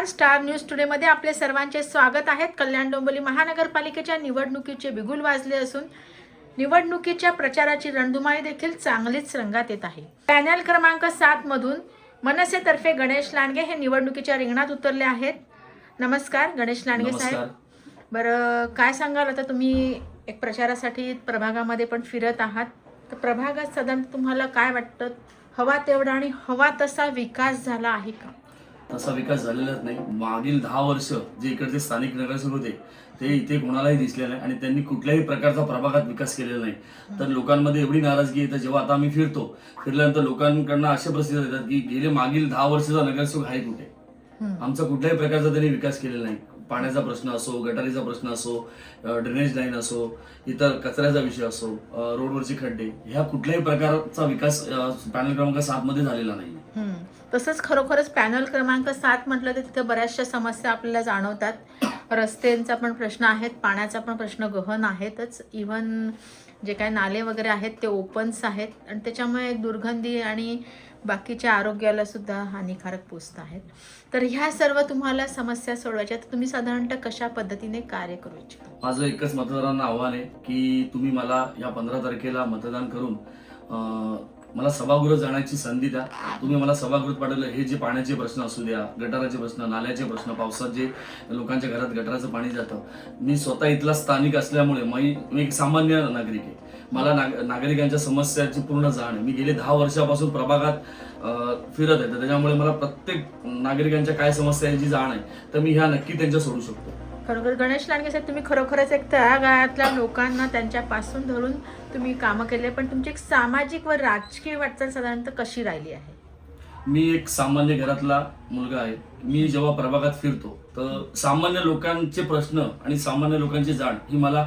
नमस्कार, star news टुडेमध्ये आपले सर्वांचे स्वागत आहे। कल्याण डोंबिवली महानगरपालिकेच्या निवडणुकीचे बिगुल वाजले असून निवडणुकीच्या प्रचाराची रणधुमाळी देखील चांगलीच रंगात येत आहे। पॅनल क्रमांक 7 मधून मनसेतर्फे गणेश लांडगे हे निवडणुकीच्या रिंगणात उतरले आहेत। नमस्कार गणेश लांडगे साहेब। बरं, काय सांगाल, आता तुम्ही एक प्रचारासाठी प्रभागामध्ये पण फिरत आहात, तर प्रभागात साधारण तुम्हाला काय वाटतं, हवा तेवढा आणि हवा तसा विकास झाला आहे का? तसा विकास झालेलाच नाही। मागील 10 वर्ष जे इकडचे स्थानिक नगरसेवक होते ते इथे कोणालाही दिसले नाही आणि त्यांनी कुठल्याही प्रकारचा प्रभागात विकास केलेला नाही। तर लोकांमध्ये एवढी नाराजगी आहे, तर जेव्हा आता आम्ही फिरल्यानंतर लोकांकडून असे प्रतिसाद येतात की गेले मागील 10 वर्षाचा नगरसेवक आहे कुठे, आमचा कुठल्याही प्रकारचा त्यांनी विकास केलेला नाही। पाण्याचा प्रश्न असो, गटारीचा प्रश्न असो, ड्रेनेज लाईन असो, इतर कचऱ्याचा विषय असो, रोडवरचे खड्डे, ह्या कुठल्याही प्रकारचा विकास पॅनल क्रमांक 7 मध्ये झालेला नाही। तसंच खरोखरच पॅनल क्रमांक 7 म्हटलं तर तिथे बऱ्याचशा समस्या आपल्याला जाणवतात। रस्त्यांचा पण प्रश्न आहेत, पाण्याचा पण प्रश्न गहन आहेतच, इव्हन जे काही नाले वगैरे आहेत ते ओपन्स आहेत आणि त्याच्यामुळे एक दुर्गंधी आणि बाकीच्या आरोग्याला सुद्धा हानिकारक पोचत आहेत। तर ह्या सर्व तुम्हाला समस्या सोडवायच्या, तर तुम्ही साधारणतः कशा पद्धतीने कार्य करू इच्छिता? माझं एकच मतदारांना आव्हान आहे की तुम्ही मला या 15 तारखेला मतदान करून मला सभागृहात जाण्याची संधी द्या। तुम्ही मला सभागृहात पाठवलं, हे जे पाण्याचे प्रश्न असू द्या, गटाराचे प्रश्न, नाल्याचे प्रश्न, पावसात जे लोकांच्या घरात गटाराचं पाणी जातं, मी स्वतः इथला स्थानिक असल्यामुळे मी एक सामान्य नागरिक आहे, मला नागरिकांच्या समस्याची पूर्ण जाण आहे। मी गेले 10 वर्षापासून प्रभागात फिरत आहे, तर त्याच्यामुळे मला प्रत्येक नागरिकांच्या काय समस्या याची जाण आहे, तर मी ह्या नक्की त्यांच्या सोडू शकतो। खरोखर गणेश लांडगे साहेब, तुम्ही खरोखरच एक तळागाळातल्या लोकांना त्यांच्यापासून धरून तुम्ही कामं केले, पण तुमची एक सामाजिक व राजकीय वाटचाल साधारणतः कशी राहिली आहे? मी एक सामान्य घरातला मुलगा आहे। मी जेव्हा प्रभागात फिरतो तर सामान्य लोकांचे प्रश्न आणि सामान्य लोकांची जाण ही मला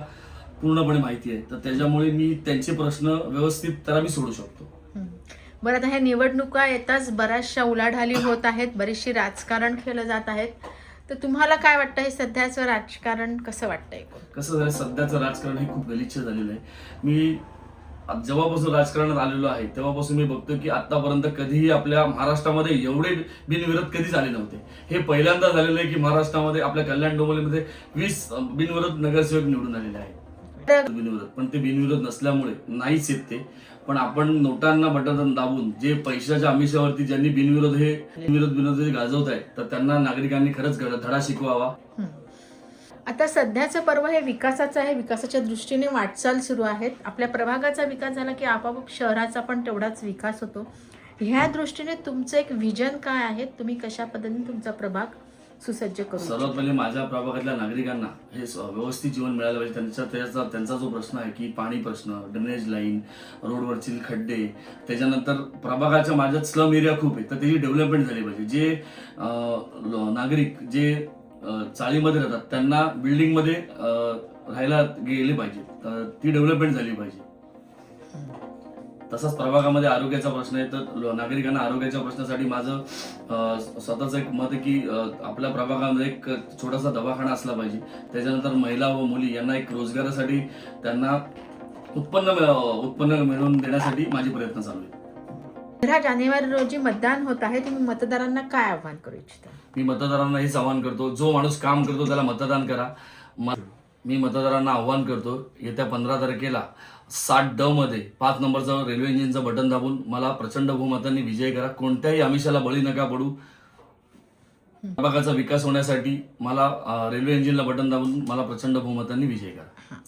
पूर्णपणे माहिती आहे, तर त्याच्यामुळे मी त्यांचे प्रश्न व्यवस्थित तर मी सोडू शकतो। बरं, आता ह्या निवडणुका येताच बऱ्याचशा उलाढाली होत आहेत, बरीचशी राजकारण केलं जात आहेत, तर तुम्हाला काय वाटतं, हे सध्याचं राजकारण कसं वाटतंय? कसं झालं, सध्याचं राजकारण हे खूप गलिच्छ झालेलं आहे। मी जेव्हापासून राजकारणात आलेलो आहे तेव्हापासून मी बघतो की आतापर्यंत कधीही आपल्या महाराष्ट्रामध्ये एवढे बिनविरोध कधीच आले नव्हते। हे पहिल्यांदा झालेलं आहे की महाराष्ट्रामध्ये आपल्या कल्याण डोंबिवलीमध्ये 20 बिनविरोध नगरसेवक निवडून आलेले आहेत। बिनविरोध, पण ते बिनविरोध नसल्यामुळे नाहीच येत ते, पण आपण नोटांना बटन दाबून जे पैशाच्या आमिषावरती ज्यांनी बिनविरोध गाजवत आहेत, तर त्यांना नागरिकांनी खरंच धडा शिकवावा। आता सध्याचं पर्व हे विकासाचं आहे, विकासाच्या दृष्टीने वाटचाल सुरू आहेत। आपल्या प्रभागाचा विकास झाला की आपोआप शहराचा पण तेवढाच विकास होतो। ह्या दृष्टीने तुमचं एक विजन काय आहे, तुम्ही कशा पद्धतीने तुमचा प्रभाग सुसज्ज करू? सर्वात पहिले माझ्या प्रभागातल्या नागरिकांना हे व्यवस्थित जीवन मिळालं पाहिजे। त्यांचा जो प्रश्न आहे की पाणी प्रश्न, ड्रेनेज लाईन, रोडवरचे खड्डे, त्याच्यानंतर प्रभागाच्या माझ्यात स्लम एरिया खूप आहे, तर त्याची डेव्हलपमेंट झाली पाहिजे। जे नागरिक जे चाळीमध्ये राहतात त्यांना बिल्डिंगमध्ये राहायला गेले पाहिजे, तर ती डेव्हलपमेंट झाली पाहिजे। तसाच प्रभागामध्ये आरोग्याचा प्रश्न आहे, तर नागरिकांना आरोग्याच्या प्रश्नासाठी माझं स्वतःचं एक मत आहे की आपल्या प्रभागामध्ये एक छोटासा दवाखाना असला पाहिजे। त्याच्यानंतर महिला व मुली यांना एक रोजगारासाठी त्यांना उत्पन्न मिळवून देण्यासाठी माझे प्रयत्न चालू आहेत। 15 जानेवारी रोजी मतदान होत आहे, तुम्ही मतदारांना काय आव्हान करू इच्छिता? मी मतदारांना हेच आवाहन करतो, जो माणूस काम करतो त्याला मतदान करा। मी मतदारांना आव्हान करतो, येत्या 15 तारखेला 7D मध्ये 5 नंबरचं रेल्वे इंजिनचं बटन दाबून मला प्रचंड बहुमतांनी विजय करा। कोणत्याही आमिषाला बळी नका पडू। प्रभागाचा विकास होण्यासाठी मला रेल्वे इंजिनला बटन दाबून मला प्रचंड बहुमतांनी विजय करा।